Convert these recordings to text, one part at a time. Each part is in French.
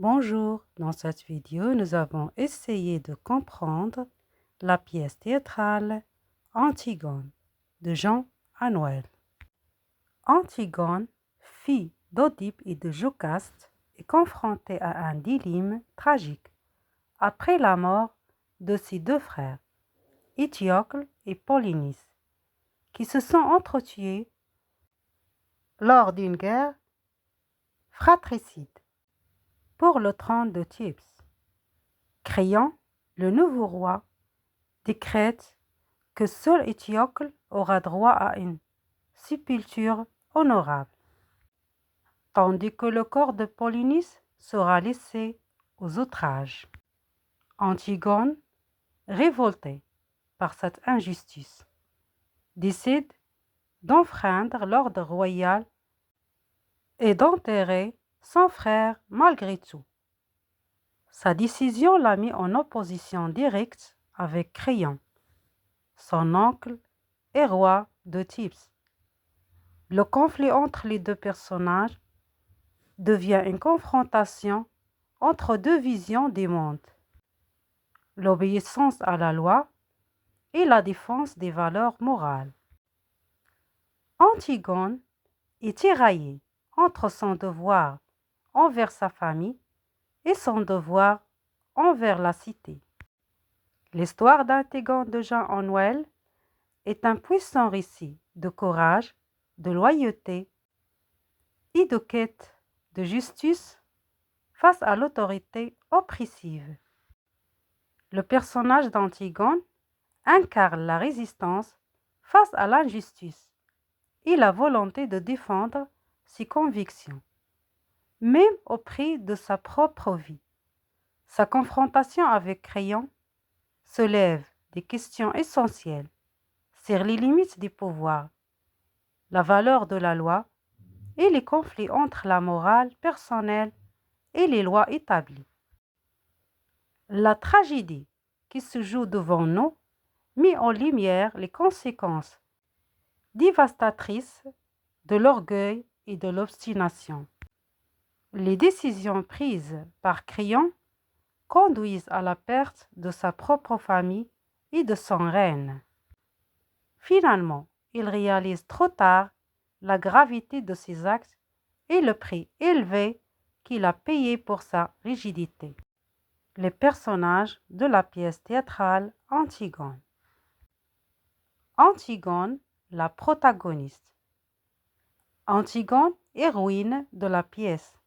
Bonjour, dans cette vidéo, nous avons essayé de comprendre la pièce théâtrale Antigone de Jean Anouilh. Antigone, fille d'Oedipe et de Jocaste, est confrontée à un dilemme tragique après la mort de ses deux frères, Étiocle et Polynice, qui se sont entretués lors d'une guerre fratricide pour le trône de Thèbes. Créon, le nouveau roi, décrète que seul Étiocle aura droit à une sépulture honorable, tandis que le corps de Polynice sera laissé aux outrages. Antigone, révoltée par cette injustice, décide d'enfreindre l'ordre royal et d'enterrer son frère malgré tout. Sa décision l'a mis en opposition directe avec Créon, son oncle et roi de Thèbes. Le conflit entre les deux personnages devient une confrontation entre deux visions des mondes, l'obéissance à la loi et la défense des valeurs morales. Antigone est tiraillée entre son devoir envers sa famille et son devoir envers la cité. L'histoire d'Antigone de Jean Anouilh est un puissant récit de courage, de loyauté et de quête de justice face à l'autorité oppressive. Le personnage d'Antigone incarne la résistance face à l'injustice et la volonté de défendre ses convictions, même au prix de sa propre vie. Sa confrontation avec Créon soulève des questions essentielles sur les limites du pouvoir, la valeur de la loi et les conflits entre la morale personnelle et les lois établies. La tragédie qui se joue devant nous met en lumière les conséquences dévastatrices de l'orgueil et de l'obstination. Les décisions prises par Créon conduisent à la perte de sa propre famille et de son règne. Finalement, il réalise trop tard la gravité de ses actes et le prix élevé qu'il a payé pour sa rigidité. Les personnages de la pièce théâtrale Antigone. Antigone, la protagoniste. Antigone, héroïne de la pièce.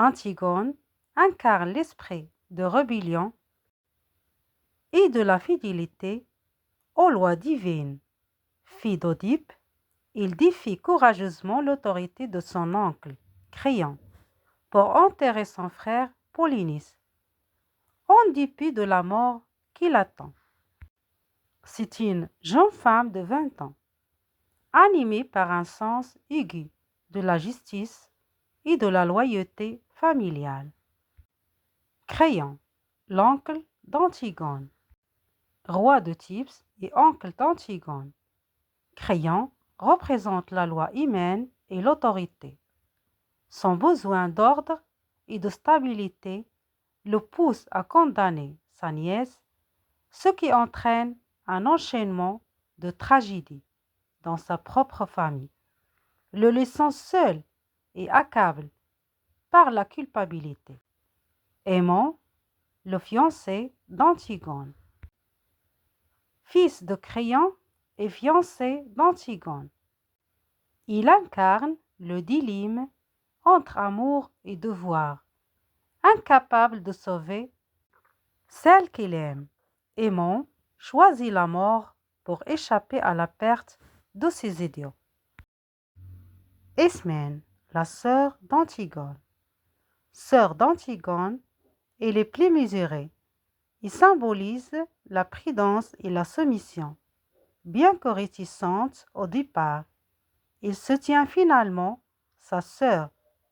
Antigone incarne l'esprit de rébellion et de la fidélité aux lois divines. Fille d'Oedipe, il défie courageusement l'autorité de son oncle, Créon, pour enterrer son frère Polynice, en dépit de la mort qui l'attend. C'est une jeune femme de 20 ans, animée par un sens aigu de la justice et de la loyauté familiale. Créon, l'oncle d'Antigone, roi de Thèbes et oncle d'Antigone. Créon représente la loi humaine et l'autorité. Son besoin d'ordre et de stabilité le pousse à condamner sa nièce, ce qui entraîne un enchaînement de tragédies dans sa propre famille, le laissant seul et accablé par la culpabilité. Aimant, le fiancé d'Antigone. Fils de Créon et fiancé d'Antigone. Il incarne le dilemme entre amour et devoir, incapable de sauver celle qu'il aime. Aimant choisit la mort pour échapper à la perte de ses idiots. Ismène, la sœur d'Antigone. Sœur d'Antigone, elle est plus mesurée. Il symbolise la prudence et la soumission. Bien que réticente au départ, il soutient finalement sa sœur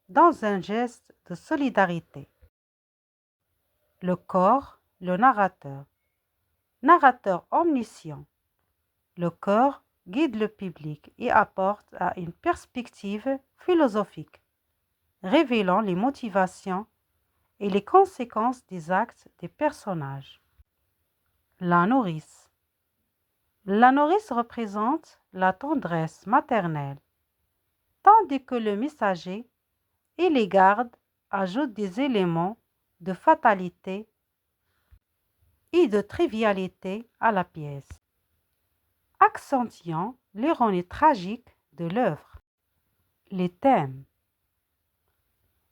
dans un geste de solidarité. Le corps, le narrateur. Narrateur omniscient. Le corps guide le public et apporte à une perspective philosophique, révélant les motivations et les conséquences des actes des personnages. La nourrice. La nourrice représente la tendresse maternelle, tandis que le messager et les gardes ajoutent des éléments de fatalité et de trivialité à la pièce, accentuant l'ironie tragique de l'œuvre. Les thèmes.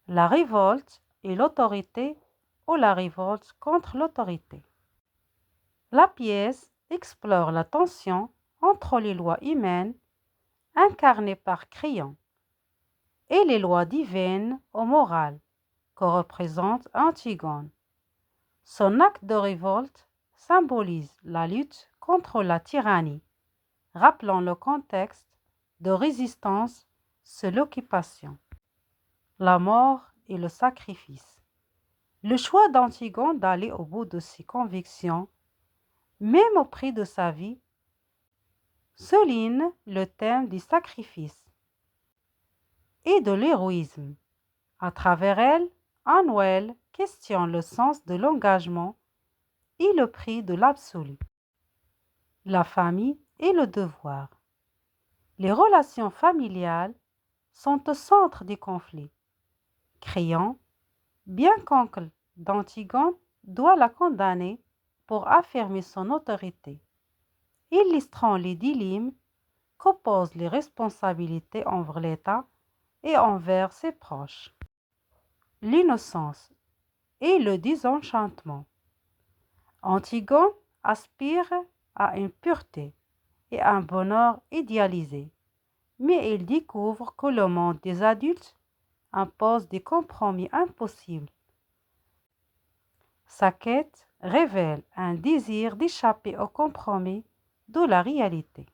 La révolte et l'autorité ou la révolte contre l'autorité. La pièce explore la tension entre les lois humaines, incarnées par Créon, et les lois divines ou morales, que représente Antigone. Son acte de révolte symbolise la lutte contre la tyrannie, rappelant le contexte de résistance sous l'occupation. La mort et le sacrifice. Le choix d'Antigone d'aller au bout de ses convictions, même au prix de sa vie, souligne le thème du sacrifice et de l'héroïsme. À travers elle, Annuel questionne le sens de l'engagement et le prix de l'absolu. La famille et le devoir. Les relations familiales sont au centre du conflit. Créon, bien qu'oncle d'Antigone, doit la condamner pour affirmer son autorité, illustrant les dilemmes qu'opposent les responsabilités envers l'État et envers ses proches. L'innocence et le désenchantement. Antigone aspire à une pureté et un bonheur idéalisé, mais il découvre que le monde des adultes impose des compromis impossibles. Sa quête révèle un désir d'échapper aux compromis de la réalité.